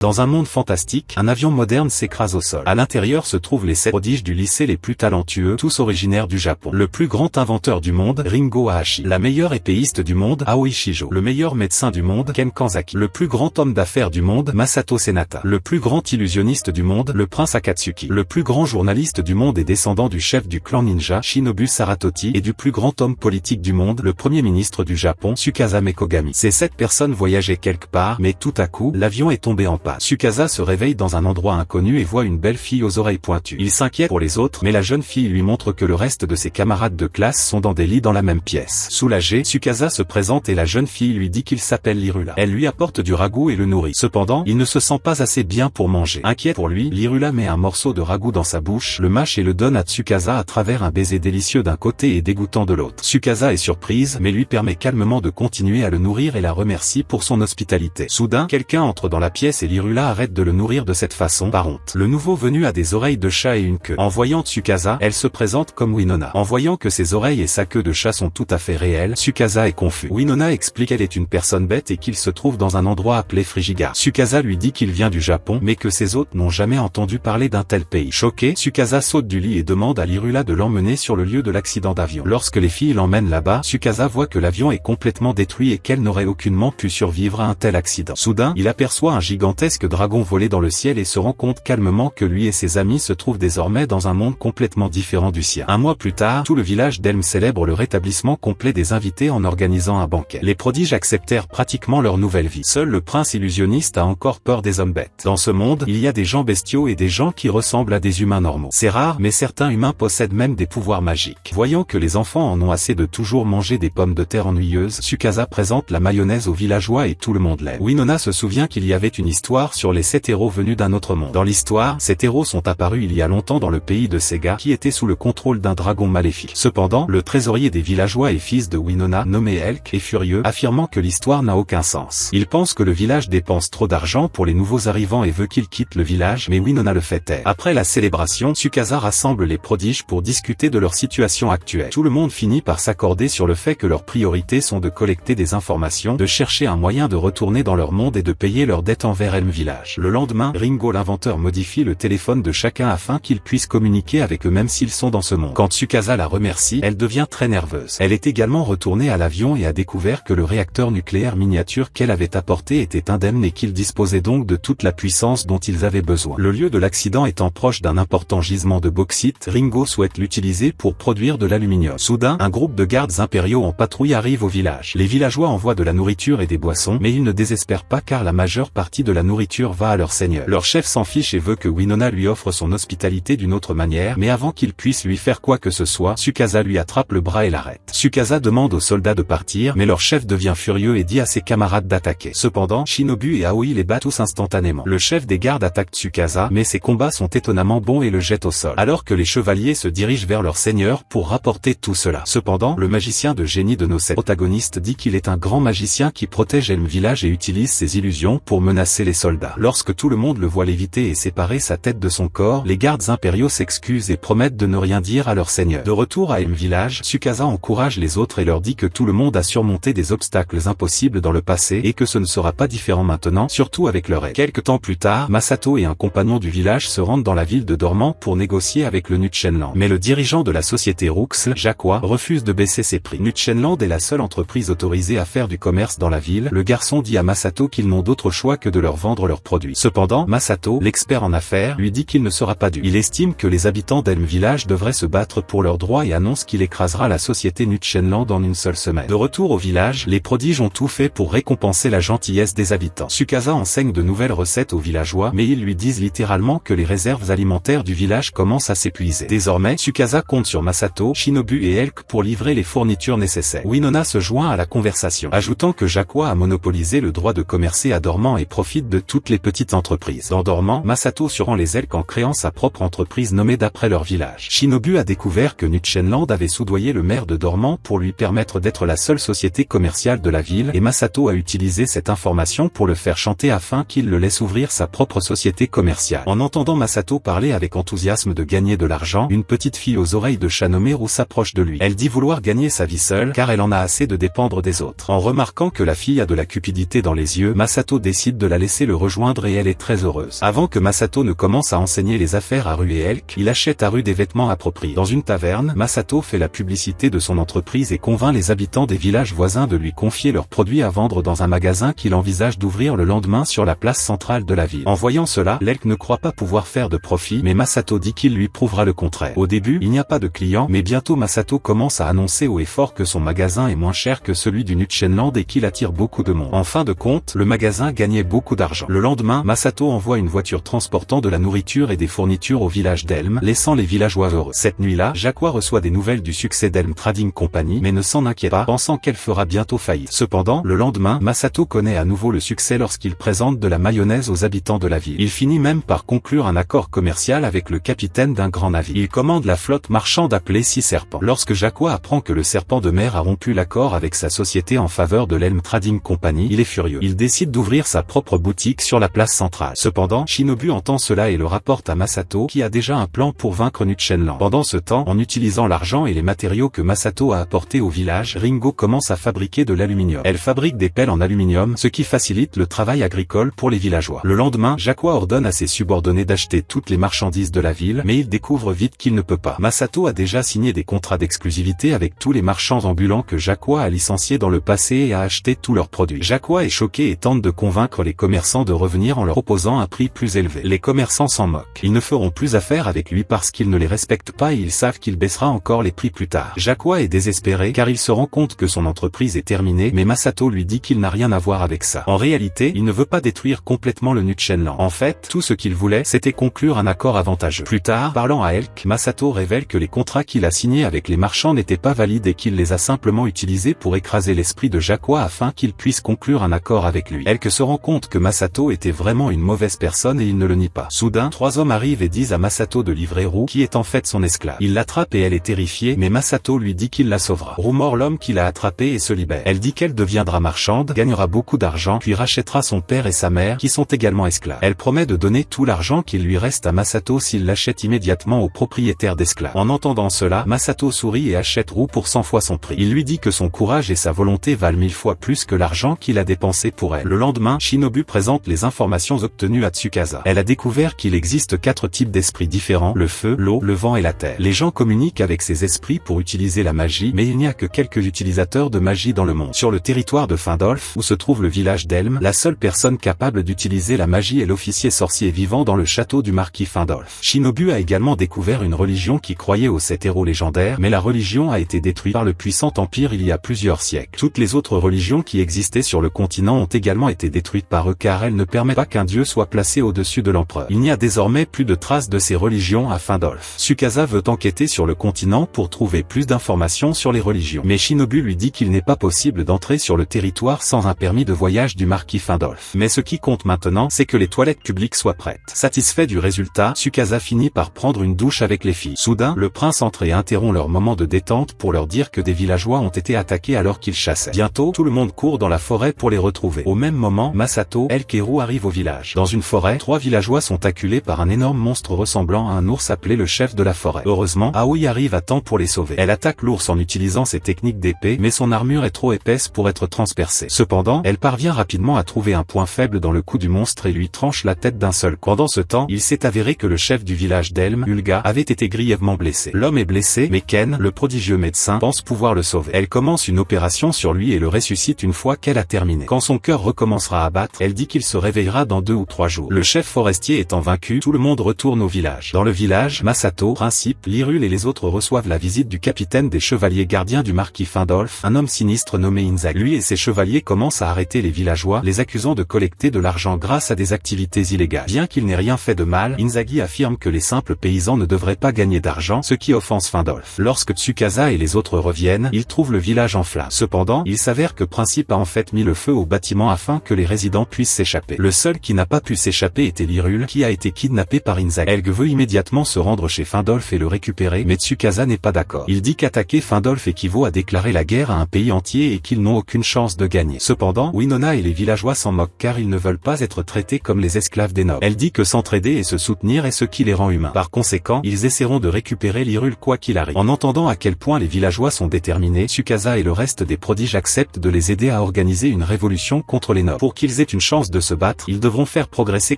Dans un monde fantastique, un avion moderne s'écrase au sol. À l'intérieur se trouvent les 7 prodiges du lycée les plus talentueux, tous originaires du Japon. Le plus grand inventeur du monde, Ringo Hayashi. La meilleure épéiste du monde, Aoi Shijo. Le meilleur médecin du monde, Ken Kanzaki. Le plus grand homme d'affaires du monde, Masato Senata. Le plus grand illusionniste du monde, le prince Akatsuki. Le plus grand journaliste du monde et descendant du chef du clan ninja, Shinobu Saratoti, et du plus grand homme politique du monde, le premier ministre du Japon, Tsukasa Mekogami. Ces 7 personnes voyageaient quelque part, mais tout à coup, l'avion est tombé en panne. Tsukasa se réveille dans un endroit inconnu et voit une belle fille aux oreilles pointues. Il s'inquiète pour les autres, mais la jeune fille lui montre que le reste de ses camarades de classe sont dans des lits dans la même pièce. Soulagé, Tsukasa se présente et la jeune fille lui dit qu'il s'appelle Lirula. Elle lui apporte du ragoût et le nourrit. Cependant, il ne se sent pas assez bien pour manger. Inquiet pour lui, Lirula met un morceau de ragoût dans sa bouche, le mâche et le donne à Tsukasa à travers un baiser délicieux d'un côté et dégoûtant de l'autre. Tsukasa est surprise, mais lui permet calmement de continuer à le nourrir et la remercie pour son hospitalité. Soudain, quelqu'un entre dans la pièce et Lirula arrête de le nourrir de cette façon, par honte. Le nouveau venu a des oreilles de chat et une queue. En voyant Tsukasa, elle se présente comme Winona. En voyant que ses oreilles et sa queue de chat sont tout à fait réelles, Tsukasa est confus. Winona explique qu'elle est une personne bête et qu'il se trouve dans un endroit appelé Frigiga. Tsukasa lui dit qu'il vient du Japon, mais que ses hôtes n'ont jamais entendu parler d'un tel pays. Choqué, Tsukasa saute du lit et demande à Lirula de l'emmener sur le lieu de l'accident d'avion. Lorsque les filles l'emmènent là-bas, Tsukasa voit que l'avion est complètement détruit et qu'elle n'aurait aucunement pu survivre à un tel accident. Soudain, il aperçoit un gigantesque dragon voler dans le ciel et se rend compte calmement que lui et ses amis se trouvent désormais dans un monde complètement différent du sien. Un mois plus tard, tout le village d'Elm célèbre le rétablissement complet des invités en organisant un banquet. Les prodiges acceptèrent pratiquement leur nouvelle vie. Seul le prince illusionniste a encore peur des hommes bêtes. Dans ce monde, il y a des gens bestiaux et des gens qui ressemblent à des humains normaux. C'est rare, mais certains humains possèdent même des pouvoirs magiques. Voyant que les enfants en ont assez de toujours manger des pommes de terre ennuyeuses, Tsukasa présente la mayonnaise aux villageois et tout le monde l'aime. Winona se souvient qu'il y avait une histoire sur les 7 héros venus d'un autre monde. Dans l'histoire, ces héros sont apparus il y a longtemps dans le pays de Sega, qui était sous le contrôle d'un dragon maléfique. Cependant, le trésorier des villageois et fils de Winona, nommé Elk, est furieux, affirmant que l'histoire n'a aucun sens. Il pense que le village dépense trop d'argent pour les nouveaux arrivants et veut qu'ils quittent le village, mais Winona le fait taire. Après la célébration, Tsukasa rassemble les prodiges pour discuter de leur situation actuelle. Tout le monde finit par s'accorder sur le fait que leurs priorités sont de collecter des informations, de chercher un moyen de retourner dans leur monde et de payer leurs dettes envers Elm Village. Le lendemain, Ringo l'inventeur modifie le téléphone de chacun afin qu'ils puissent communiquer avec eux même s'ils sont dans ce monde. Quand Tsukasa la remercie, elle devient très nerveuse. Elle est également retournée à l'avion et a découvert que le réacteur nucléaire miniature qu'elle avait apporté était indemne et qu'ils disposaient donc de toute la puissance dont ils avaient besoin. Le lieu de l'accident étant proche d'un important gisement de bauxite, Ringo souhaite l'utiliser pour produire de l'aluminium. Soudain, un groupe de gardes impériaux en patrouille arrive au village. Les villageois envoient de la nourriture et des boissons, mais ils ne désespèrent pas car la majeure partie de la nourriture va à leur seigneur. Leur chef s'en fiche et veut que Winona lui offre son hospitalité d'une autre manière, mais avant qu'il puisse lui faire quoi que ce soit, Tsukasa lui attrape le bras et l'arrête. Tsukasa demande aux soldats de partir, mais leur chef devient furieux et dit à ses camarades d'attaquer. Cependant, Shinobu et Aoi les battent tous instantanément. Le chef des gardes attaque Tsukasa, mais ses combats sont étonnamment bons et le jette au sol. Alors que les chevaliers se dirigent vers leur seigneur pour rapporter tout cela. Cependant, le magicien de génie de nos 7 protagonistes dit qu'il est un grand magicien qui protège Elm Village et utilise ses illusions pour menacer les soldats. Lorsque tout le monde le voit léviter et séparer sa tête de son corps, les gardes impériaux s'excusent et promettent de ne rien dire à leur seigneur. De retour à Elm Village, Tsukasa encourage les autres et leur dit que tout le monde a surmonté des obstacles impossibles dans le passé et que ce ne sera pas différent maintenant, surtout avec leur aide. Quelque temps plus tard, Masato et un compagnon du village se rendent dans la ville de Dormant pour négocier avec le Nutchenland. Mais le dirigeant de la société Rooks, Jaqua, refuse de baisser ses prix. Nutchenland est la seule entreprise autorisée à faire du commerce dans la ville. Le garçon dit à Masato qu'ils n'ont d'autre choix que de leur vendre leurs produits. Cependant, Masato, l'expert en affaires, lui dit qu'il ne sera pas dû. Il estime que les habitants d'Elm Village devraient se battre pour leurs droits et annonce qu'il écrasera la société Nutchenland en une seule semaine. De retour au village, les prodiges ont tout fait pour récompenser la gentillesse des habitants. Tsukasa enseigne de nouvelles recettes aux villageois, mais ils lui disent littéralement que les réserves alimentaires du village commencent à s'épuiser. Désormais, Tsukasa compte sur Masato, Shinobu et Elk pour livrer les fournitures nécessaires. Winona se joint à la conversation, ajoutant que Jaqua a monopolisé le droit de commercer à Dormant et profite de toutes les petites entreprises. Dans Dormant, Masato surprend les Elk en créant sa propre entreprise nommée d'après leur village. Shinobu a découvert que Nutchenland avait soudoyé le maire de Dormant pour lui permettre d'être la seule société commerciale de la ville et Masato a utilisé cette information pour le faire chanter afin qu'il le laisse ouvrir sa propre société commerciale. En entendant Masato parler avec enthousiasme de gagner de l'argent, une petite fille aux oreilles de chat nommée Ru s'approche de lui. Elle dit vouloir gagner sa vie seule car elle en a assez de dépendre des autres. En remarquant que la fille a de la cupidité dans les yeux, Masato décide de la laisser le le rejoindre et elle est très heureuse. Avant que Masato ne commence à enseigner les affaires à Ru et Elk, il achète à Ru des vêtements appropriés. Dans une taverne, Masato fait la publicité de son entreprise et convainc les habitants des villages voisins de lui confier leurs produits à vendre dans un magasin qu'il envisage d'ouvrir le lendemain sur la place centrale de la ville. En voyant cela, l'Elk ne croit pas pouvoir faire de profit, mais Masato dit qu'il lui prouvera le contraire. Au début, il n'y a pas de clients, mais bientôt Masato commence à annoncer haut et fort que son magasin est moins cher que celui du Nutchenland et qu'il attire beaucoup de monde. En fin de compte, le magasin gagnait beaucoup d'argent. Le lendemain, Masato envoie une voiture transportant de la nourriture et des fournitures au village d'Elm, laissant les villageois heureux. Cette nuit-là, Jaqua reçoit des nouvelles du succès d'Elm Trading Company, mais ne s'en inquiète pas, pensant qu'elle fera bientôt faillite. Cependant, le lendemain, Masato connaît à nouveau le succès lorsqu'il présente de la mayonnaise aux habitants de la ville. Il finit même par conclure un accord commercial avec le capitaine d'un grand navire. Il commande la flotte marchande appelée Six Serpents. Lorsque Jaqua apprend que le serpent de mer a rompu l'accord avec sa société en faveur de l'Elm Trading Company, il est furieux. Il décide d'ouvrir sa propre boutique sur la place centrale. Cependant, Shinobu entend cela et le rapporte à Masato, qui a déjà un plan pour vaincre Nutchenland. Pendant ce temps, en utilisant l'argent et les matériaux que Masato a apportés au village, Ringo commence à fabriquer de l'aluminium. Elle fabrique des pelles en aluminium, ce qui facilite le travail agricole pour les villageois. Le lendemain, Jaqua ordonne à ses subordonnés d'acheter toutes les marchandises de la ville, mais il découvre vite qu'il ne peut pas. Masato a déjà signé des contrats d'exclusivité avec tous les marchands ambulants que Jaqua a licenciés dans le passé et a acheté tous leurs produits. Jaqua est choqué et tente de convaincre les commerçants de revenir en leur proposant un prix plus élevé. Les commerçants s'en moquent. Ils ne feront plus affaire avec lui parce qu'il ne les respecte pas et ils savent qu'il baissera encore les prix plus tard. Jaqua est désespéré car il se rend compte que son entreprise est terminée, mais Masato lui dit qu'il n'a rien à voir avec ça. En réalité, il ne veut pas détruire complètement le Nutchenland. En fait, tout ce qu'il voulait, c'était conclure un accord avantageux. Plus tard, parlant à Elk, Masato révèle que les contrats qu'il a signés avec les marchands n'étaient pas valides et qu'il les a simplement utilisés pour écraser l'esprit de Jaqua afin qu'il puisse conclure un accord avec lui. Elk se rend compte que Masato était vraiment une mauvaise personne et il ne le nie pas. Soudain, 3 hommes arrivent et disent à Masato de livrer Ru, qui est en fait son esclave. Il l'attrape et elle est terrifiée, mais Masato lui dit qu'il la sauvera. Ru mord l'homme qui l'a attrapée et se libère. Elle dit qu'elle deviendra marchande, gagnera beaucoup d'argent, puis rachètera son père et sa mère, qui sont également esclaves. Elle promet de donner tout l'argent qu'il lui reste à Masato s'il l'achète immédiatement au propriétaire d'esclaves. En entendant cela, Masato sourit et achète Ru pour 100 fois son prix. Il lui dit que son courage et sa volonté valent 1000 fois plus que l'argent qu'il a dépensé pour elle. Le lendemain, Shinobu présente les informations obtenues à Tsukasa. Elle a découvert qu'il existe 4 types d'esprits différents, le feu, l'eau, le vent et la terre. Les gens communiquent avec ces esprits pour utiliser la magie, mais il n'y a que quelques utilisateurs de magie dans le monde. Sur le territoire de Findolf, où se trouve le village d'Elm, la seule personne capable d'utiliser la magie est l'officier sorcier vivant dans le château du marquis Findolf. Shinobu a également découvert une religion qui croyait aux 7 héros légendaires, mais la religion a été détruite par le puissant empire il y a plusieurs siècles. Toutes les autres religions qui existaient sur le continent ont également été détruites par eux car elles ne permettent pas qu'un dieu soit placé au-dessus de l'empereur. Il n'y a désormais plus de traces de ces religions à Findolf. Tsukasa veut enquêter sur le continent pour trouver plus d'informations sur les religions. Mais Shinobu lui dit qu'il n'est pas possible d'entrer sur le territoire sans un permis de voyage du marquis Findolf. Mais ce qui compte maintenant, c'est que les toilettes publiques soient prêtes. Satisfait du résultat, Tsukasa finit par prendre une douche avec les filles. Soudain, le prince entre et interrompt leur moment de détente pour leur dire que des villageois ont été attaqués alors qu'ils chassaient. Bientôt, tout le monde court dans la forêt pour les retrouver. Au même moment, Masato, Elk et Ru arrivent au village. Dans une forêt, 3 villageois sont acculés par un énorme monstre ressemblant à un ours appelé le chef de la forêt. Heureusement, Aoi arrive à temps pour les sauver. Elle attaque l'ours en utilisant ses techniques d'épée, mais son armure est trop épaisse pour être transpercée. Cependant, elle parvient rapidement à trouver un point faible dans le cou du monstre et lui tranche la tête d'un seul coup. Pendant ce temps, il s'est avéré que le chef du village d'Elm, Ulga, avait été grièvement blessé. L'homme est blessé, mais Ken, le prodigieux médecin, pense pouvoir le sauver. Elle commence une opération sur lui et le ressuscite une fois qu'elle a terminé. Quand son cœur recommencera à battre, elle dit qu'il se réveillera dans 2 ou 3 jours. Le chef forestier étant vaincu, tout le monde retourne au village. Dans le village, Masato, Principe, Lirul et les autres reçoivent la visite du capitaine des chevaliers gardiens du marquis Findolf, un homme sinistre nommé Inzaghi. Lui et ses chevaliers commencent à arrêter les villageois, les accusant de collecter de l'argent grâce à des activités illégales. Bien qu'il n'ait rien fait de mal, Inzaghi affirme que les simples paysans ne devraient pas gagner d'argent, ce qui offense Findolf. Lorsque Tsukasa et les autres reviennent, ils trouvent le village en flammes. Cependant, il s'avère que Principe a en fait mis le feu au bâtiment afin que les résidents puissent s'échapper. Le seul qui n'a pas pu s'échapper était Lirul, qui a été kidnappé par Inzaghi. Elg veut immédiatement se rendre chez Findolf et le récupérer, mais Tsukasa n'est pas d'accord. Il dit qu'attaquer Findolf équivaut à déclarer la guerre à un pays entier et qu'ils n'ont aucune chance de gagner. Cependant, Winona et les villageois s'en moquent car ils ne veulent pas être traités comme les esclaves des nobles. Elle dit que s'entraider et se soutenir est ce qui les rend humains. Par conséquent, ils essaieront de récupérer Lirul quoi qu'il arrive. En entendant à quel point les villageois sont déterminés, Tsukasa et le reste des prodiges acceptent de les aider à organiser une révolution contre les nobles. Pour qu'ils aient une chance de de se battre, ils devront faire progresser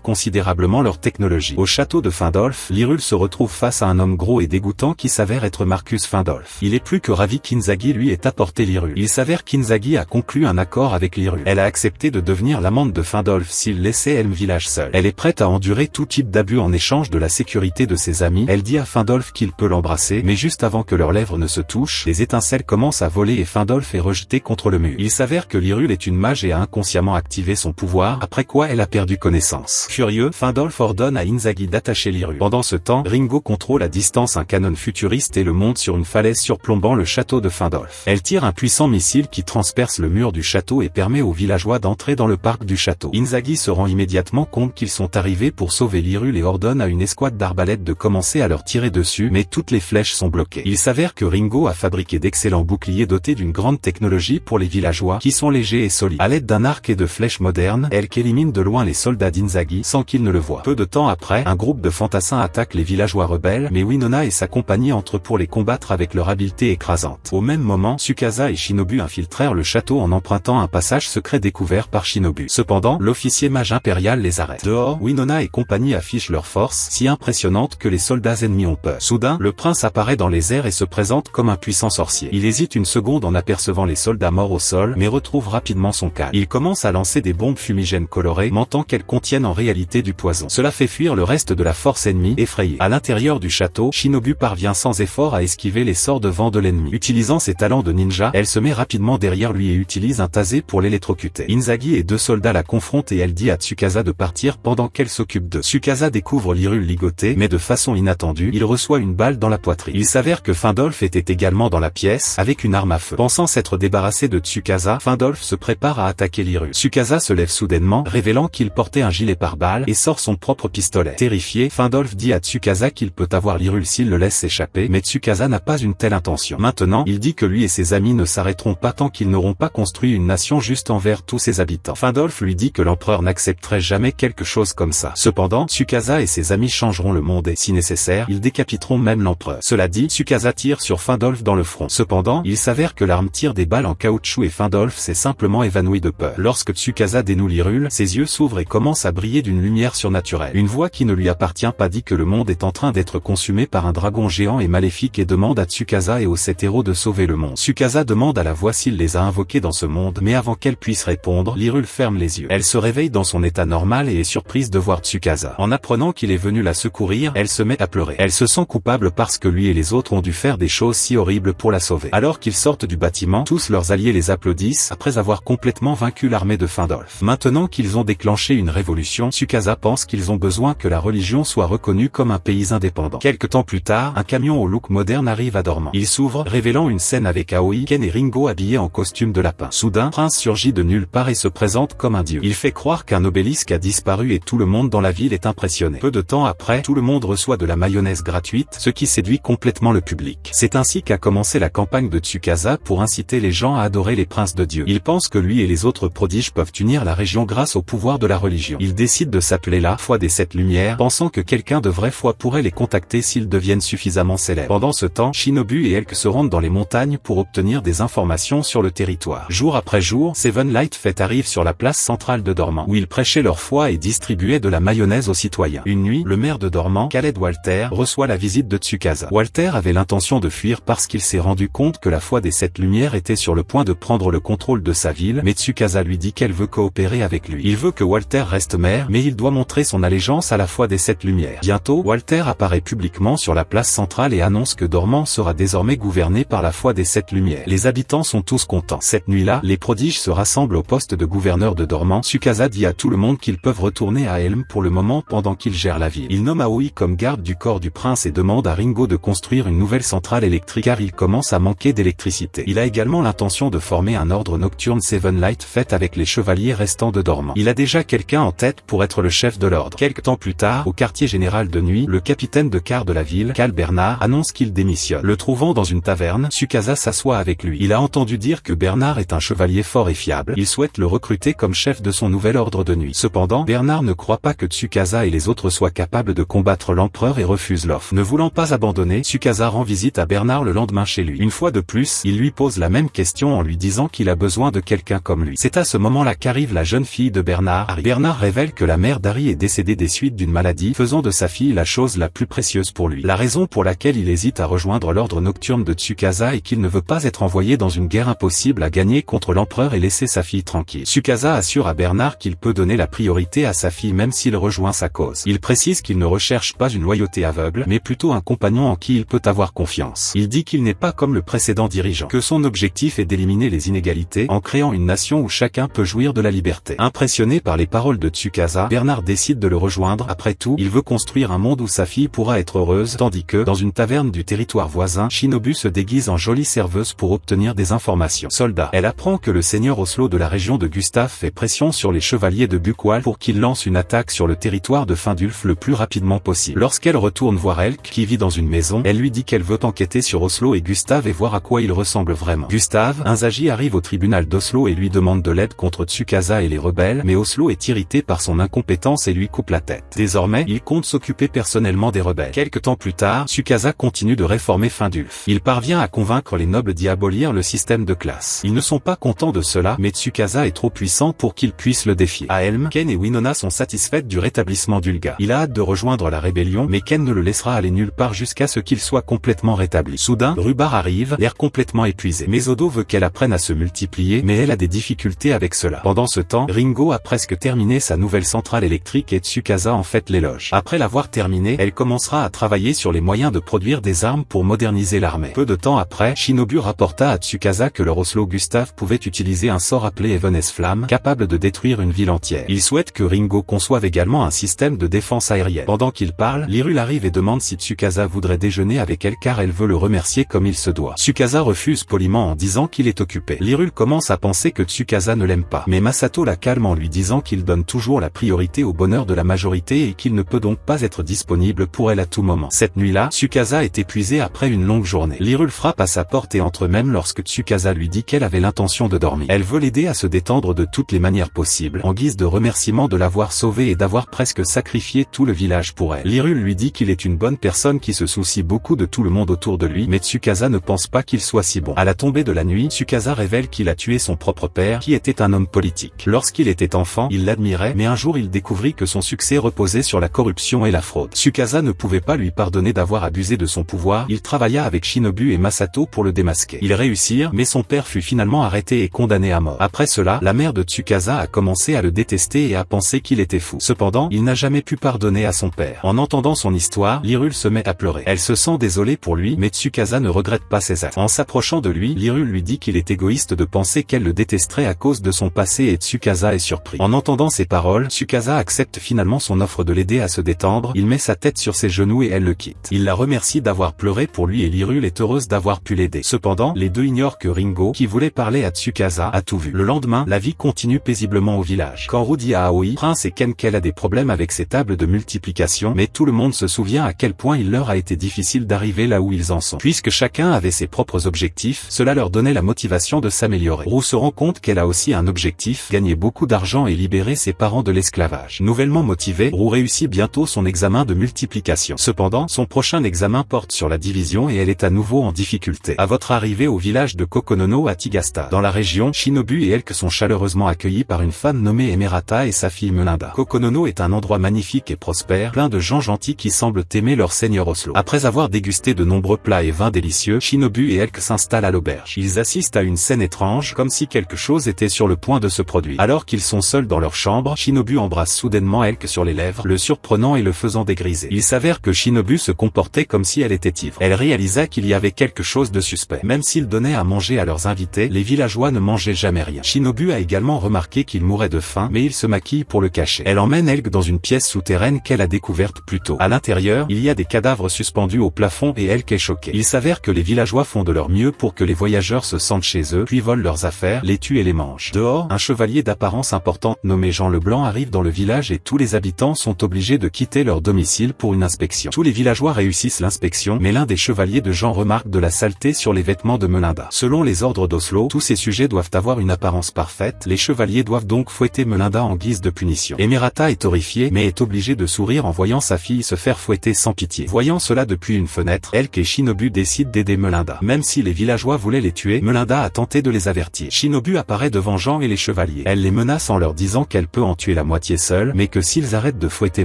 considérablement leur technologie. Au château de Findolf, Lyrule se retrouve face à un homme gros et dégoûtant qui s'avère être Marcus Findolf. Il est plus que ravi qu'Inzaghi lui ait apporté Lyrule. Il s'avère qu'Inzaghi a conclu un accord avec Lyrule. Elle a accepté de devenir l'amante de Findolf s'il laissait Helm Village seul. Elle est prête à endurer tout type d'abus en échange de la sécurité de ses amis. Elle dit à Findolf qu'il peut l'embrasser, mais juste avant que leurs lèvres ne se touchent, les étincelles commencent à voler et Findolf est rejeté contre le mur. Il s'avère que Lyrule est une mage et a inconsciemment activé son pouvoir, après quoi elle a perdu connaissance. Furieux, Findolf ordonne à Inzaghi d'attacher Lyrule. Pendant ce temps, Ringo contrôle à distance un canon futuriste et le monte sur une falaise surplombant le château de Findolf. Elle tire un puissant missile qui transperce le mur du château et permet aux villageois d'entrer dans le parc du château. Inzaghi se rend immédiatement compte qu'ils sont arrivés pour sauver Lyrule et ordonne à une escouade d'arbalètes de commencer à leur tirer dessus, mais toutes les flèches sont bloquées. Il s'avère que Ringo a fabriqué d'excellents boucliers dotés d'une grande technologie pour les villageois, qui sont légers et solides. À l'aide d'un arc et de flèches modernes, elle élimine de loin les soldats d'Inzaghi sans qu'ils ne le voient. Peu de temps après, un groupe de fantassins attaque les villageois rebelles, mais Winona et sa compagnie entrent pour les combattre avec leur habileté écrasante. Au même moment, Tsukasa et Shinobu infiltrèrent le château en empruntant un passage secret découvert par Shinobu. Cependant, l'officier mage impérial les arrête. Dehors, Winona et compagnie affichent leur force, si impressionnante que les soldats ennemis ont peur. Soudain, le prince apparaît dans les airs et se présente comme un puissant sorcier. Il hésite une seconde en apercevant les soldats morts au sol, mais retrouve rapidement son calme. Il commence à lancer des bombes fumigènes colorées, mentant qu'elles contiennent en réalité du poison. Cela fait fuir le reste de la force ennemie, effrayée. À l'intérieur du château, Shinobu parvient sans effort à esquiver les sorts de vent de l'ennemi. Utilisant ses talents de ninja, elle se met rapidement derrière lui et utilise un tasé pour l'électrocuter. Inzaghi et deux soldats la confrontent et elle dit à Tsukasa de partir pendant qu'elle s'occupe d'eux. Tsukasa découvre Lyrule ligoté, mais de façon inattendue, il reçoit une balle dans la poitrine. Il s'avère que Findolf était également dans la pièce, avec une arme à feu. Pensant s'être débarrassé de Tsukasa, Findolf se prépare à attaquer Lyrule. Tsukasa se lève soudainement, révélant qu'il portait un gilet pare-balles, et sort son propre pistolet. Terrifié, Findolf dit à Tsukasa qu'il peut avoir Lyrule s'il le laisse s'échapper, mais Tsukasa n'a pas une telle intention. Maintenant, il dit que lui et ses amis ne s'arrêteront pas tant qu'ils n'auront pas construit une nation juste envers tous ses habitants. Findolf lui dit que l'empereur n'accepterait jamais quelque chose comme ça. Cependant, Tsukasa et ses amis changeront le monde et, si nécessaire, ils décapiteront même l'empereur. Cela dit, Tsukasa tire sur Findolf dans le front. Cependant, il s'avère que l'arme tire des balles en caoutchouc et Findolf s'est simplement évanoui de peur. Lorsque Tsukasa dénoue Lyrule, ses yeux s'ouvrent et commencent à briller d'une lumière surnaturelle. Une voix qui ne lui appartient pas dit que le monde est en train d'être consumé par un dragon géant et maléfique et demande à Tsukasa et aux 7 héros de sauver le monde. Tsukasa demande à la voix s'il les a invoqués dans ce monde, mais avant qu'elle puisse répondre, Lyrule ferme les yeux. Elle se réveille dans son état normal et est surprise de voir Tsukasa. En apprenant qu'il est venu la secourir, elle se met à pleurer. Elle se sent coupable parce que lui et les autres ont dû faire des choses si horribles pour la sauver. Alors qu'ils sortent du bâtiment, tous leurs alliés les applaudissent après avoir complètement vaincu l'armée de Findolf. Maintenant qu'ils ont déclenché une révolution, Tsukasa pense qu'ils ont besoin que la religion soit reconnue comme un pays indépendant. Quelque temps plus tard, un camion au look moderne arrive à Dormant. Il s'ouvre, révélant une scène avec Aoi, Ken et Ringo habillés en costume de lapin. Soudain, Prince surgit de nulle part et se présente comme un dieu. Il fait croire qu'un obélisque a disparu et tout le monde dans la ville est impressionné. Peu de temps après, tout le monde reçoit de la mayonnaise gratuite, ce qui séduit complètement le public. C'est ainsi qu'a commencé la campagne de Tsukasa pour inciter les gens à adorer les princes de Dieu. Il pense que lui et les autres prodiges peuvent unir la région grâce au pouvoir de la religion. Il décide de s'appeler la Foi des 7 Lumières, pensant que quelqu'un de vraie foi pourrait les contacter s'ils deviennent suffisamment célèbres. Pendant ce temps, Shinobu et Elk se rendent dans les montagnes pour obtenir des informations sur le territoire. Jour après jour, Seven Light Fête arrive sur la place centrale de Dormant, où ils prêchaient leur foi et distribuaient de la mayonnaise aux citoyens. Une nuit, le maire de Dormant, Khaled Walter, reçoit la visite de Tsukasa. Walter avait l'intention de fuir parce qu'il s'est rendu compte que la Foi des 7 Lumières était sur le point de prendre le contrôle de sa ville, mais Tsukasa lui dit qu'elle veut coopérer avec lui. Il veut que Walter reste maire, mais il doit montrer son allégeance à la Foi des 7 Lumières. Bientôt, Walter apparaît publiquement sur la place centrale et annonce que Dormant sera désormais gouverné par la Foi des 7 Lumières. Les habitants sont tous contents. Cette nuit-là, les prodiges se rassemblent au poste de gouverneur de Dormant. Tsukasa dit à tout le monde qu'ils peuvent retourner à Helm pour le moment pendant qu'il gère la ville. Il nomme Aoi comme garde du corps du prince et demande à Ringo de construire une nouvelle centrale électrique car il commence à manquer d'électricité. Il a également l'intention de former un ordre nocturne Seven Light Fête avec les chevaliers restants de Dormant. Il a déjà quelqu'un en tête pour être le chef de l'ordre. Quelque temps plus tard, au quartier général de nuit, le capitaine de quart de la ville, Cal Bernard, annonce qu'il démissionne. Le trouvant dans une taverne, Tsukasa s'assoit avec lui. Il a entendu dire que Bernard est un chevalier fort et fiable. Il souhaite le recruter comme chef de son nouvel ordre de nuit. Cependant, Bernard ne croit pas que Tsukasa et les autres soient capables de combattre l'empereur et refuse l'offre. Ne voulant pas abandonner, Tsukasa rend visite à Bernard le lendemain chez lui. Une fois de plus, il lui pose la même question en lui disant qu'il a besoin de quelqu'un comme lui. C'est à ce moment-là qu'arrive la jeune fille de Bernard, Harry. Bernard révèle que la mère d'Harry est décédée des suites d'une maladie, faisant de sa fille la chose la plus précieuse pour lui. La raison pour laquelle il hésite à rejoindre l'ordre nocturne de Tsukasa est qu'il ne veut pas être envoyé dans une guerre impossible à gagner contre l'empereur et laisser sa fille tranquille. Tsukasa assure à Bernard qu'il peut donner la priorité à sa fille même s'il rejoint sa cause. Il précise qu'il ne recherche pas une loyauté aveugle, mais plutôt un compagnon en qui il peut avoir confiance. Il dit qu'il n'est pas comme le précédent dirigeant, que son objectif est d'éliminer les inégalités en créant une nation où chacun peut jouir de la liberté. Impressionné par les paroles de Tsukasa, Bernard décide de le rejoindre. Après tout, il veut construire un monde où sa fille pourra être heureuse, tandis que, dans une taverne du territoire voisin, Shinobu se déguise en jolie serveuse pour obtenir des informations. Soldat. Elle apprend que le seigneur Oslo de la région de Gustave fait pression sur les chevaliers de Buchwald pour qu'ils lancent une attaque sur le territoire de Findulf le plus rapidement possible. Lorsqu'elle retourne voir Elk, qui vit dans une maison, elle lui dit qu'elle veut enquêter sur Oslo et Gustave et voir à quoi il ressemble vraiment. Gustave, Inzagi arrive au tribunal d'Oslo et lui demande de l'aide contre Tsukasa et les rebelles, mais Oslo est irrité par son incompétence et lui coupe la tête. Désormais, il compte s'occuper personnellement des rebelles. Quelque temps plus tard, Tsukasa continue de réformer Findulf. Il parvient à convaincre les nobles d'y abolir le système de classe. Ils ne sont pas contents de cela, mais Tsukasa est trop puissant pour qu'ils puissent le défier. À Helm, Ken et Winona sont satisfaites du rétablissement d'Ulga. Il a hâte de rejoindre la rébellion, mais Ken ne le laissera aller nulle part jusqu'à ce qu'il soit complètement rétabli. Soudain, Rubar arrive, l'air complètement épuisé. Mesodo veut qu'elle apprenne à se multiplier, mais elle a des difficultés avec cela. Pendant ce temps, Ringo a presque terminé sa nouvelle centrale électrique et Tsukasa en fait l'éloge. Après l'avoir terminée, elle commencera à travailler sur les moyens de produire des armes pour moderniser l'armée. Peu de temps après, Shinobu rapporta à Tsukasa que leur Oslo Gustave pouvait utiliser un sort appelé Evanes Flamme, capable de détruire une ville entière. Il souhaite que Ringo conçoive également un système de défense aérienne. Pendant qu'il parle, Lyrul arrive et demande si Tsukasa voudrait déjeuner avec elle car elle veut le remercier comme il se doit. Tsukasa refuse poliment en disant qu'il est occupé. Lyrul commence à penser que Tsukasa ne l'aime pas, mais Masato la calme en lui disant qu'il donne toujours la priorité au bonheur de la majorité et qu'il ne peut donc pas être disponible pour elle à tout moment. Cette nuit-là, Tsukasa est épuisée après une longue journée. Lyrul frappe à sa porte et entre même lorsque Tsukasa lui dit qu'elle avait l'intention de dormir. Elle veut l'aider à se détendre de toutes les manières possibles, en guise de remerciement de l'avoir sauvée et d'avoir presque sacrifié tout le village pour elle. Lyrul lui dit qu'il est une bonne personne qui se soucie beaucoup de tout le monde autour de lui, mais Tsukasa ne pense pas qu'il soit si bon. À la tombée de la nuit, Tsukasa révèle qu'il a tué son propre père, qui était un homme politique. Lorsqu'il était enfant, il l'admirait, mais un jour il découvrit que son succès reposait sur la corruption et la fraude. Tsukasa ne pouvait pas lui pardonner d'avoir abusé de son pouvoir. Il travailla avec Shinobu et Masato pour le démasquer. Ils réussirent, mais son père fut finalement arrêté et condamné à mort. Après cela, la mère de Tsukasa a commencé à le détester et à penser qu'il était fou. Cependant, il n'a jamais pu pardonner à son père. En entendant son histoire, Lyrul se met à pleurer. Elle se sent désolée pour lui, mais Tsukasa ne regrette pas ses actes. En s'approchant de lui, Lyrul lui dit qu'il est égoïste de penser qu'elle le détesterait à cause de son passé et Tsukasa est surpris. En entendant ces paroles, Tsukasa accepte finalement son offre de l'aider à se détendre. Il met sa tête sur ses genoux et elle le quitte. Il la remercie d'avoir pleuré pour lui et Lyrul est heureuse d'avoir pu l'aider. Cependant, les deux ignorent que Ringo, qui voulait parler à Tsukasa, a tout vu. Le lendemain, la vie continue paisiblement au village. Quand Ru dit à Aoi, Prince et Ken qu'elle a des problèmes avec ses tables de multiplication, mais tout le monde se souvient à quel point il leur a été difficile d'arriver là où ils en sont. Puisque chacun avait ses propres objectifs, cela leur donnait la motivation de s'améliorer. Ru se rend compte qu'elle a aussi un objectif, gagner beaucoup d'argent et libérer ses parents de l'esclavage. Nouvellement motivée, Ru réussit bientôt son examen de multiplication. Cependant, son prochain examen porte sur la division et elle est à nouveau en difficulté. À votre arrivée au village de Kokonono à Tigasta, dans la région, Shinobu et Elk sont chaleureusement accueillis par une femme nommée Emerata et sa fille Melinda. Kokonono est un endroit magnifique et prospère, plein de gens gentils qui semblent aimer leur seigneur Oslo. Après avoir dégusté de nombreux plats et vins délicieux, Shinobu et Elk s'installent à l'auberge. Ils assistent à une scène étrange, comme si quelque chose était sur le point de se produire. Alors qu'ils sont seuls dans leur chambre, Shinobu embrasse soudainement Elk sur les lèvres, le surprenant et le faisant dégriser. Il s'avère que Shinobu se comportait comme si elle était ivre. Elle réalisa qu'il y avait quelque chose de suspect. Même s'ils donnaient à manger à leurs invités, les villageois ne mangeaient jamais rien. Shinobu a également remarqué qu'il mourait de faim, mais il se maquille pour le cacher. Elle emmène Elk dans une pièce souterraine qu'elle a découverte plus tôt. À l'intérieur, il y a des cadavres suspendus au plafond et Elk est choquée. Il s'avère que les villageois font de leur mieux pour que les voyageurs se sentent chez eux, puis volent leurs affaires, les tuent et les mangent. Dehors, un chevalier d'apparence importante nommé Jean Leblanc arrive dans le village et tous les habitants sont obligés de quitter leur domicile pour une inspection. Tous les villageois réussissent l'inspection, mais l'un des chevaliers de Jean remarque de la saleté sur les vêtements de Melinda. Selon les ordres d'Oslo, tous ces sujets doivent avoir une apparence parfaite, les chevaliers doivent donc fouetter Melinda en guise de punition. Emerata est horrifiée, mais est obligée de sourire en voyant sa fille se faire fouetter sans pitié. Voyant cela depuis une fenêtre, Elk et Shinobu décident d'aider Melinda. Même si les villageois voulaient les tuer, Melinda a tenté de les avertir. Shinobu apparaît devant Jean et les chevaliers. Elle les menace menace en leur disant qu'elle peut en tuer la moitié seule, mais que s'ils arrêtent de fouetter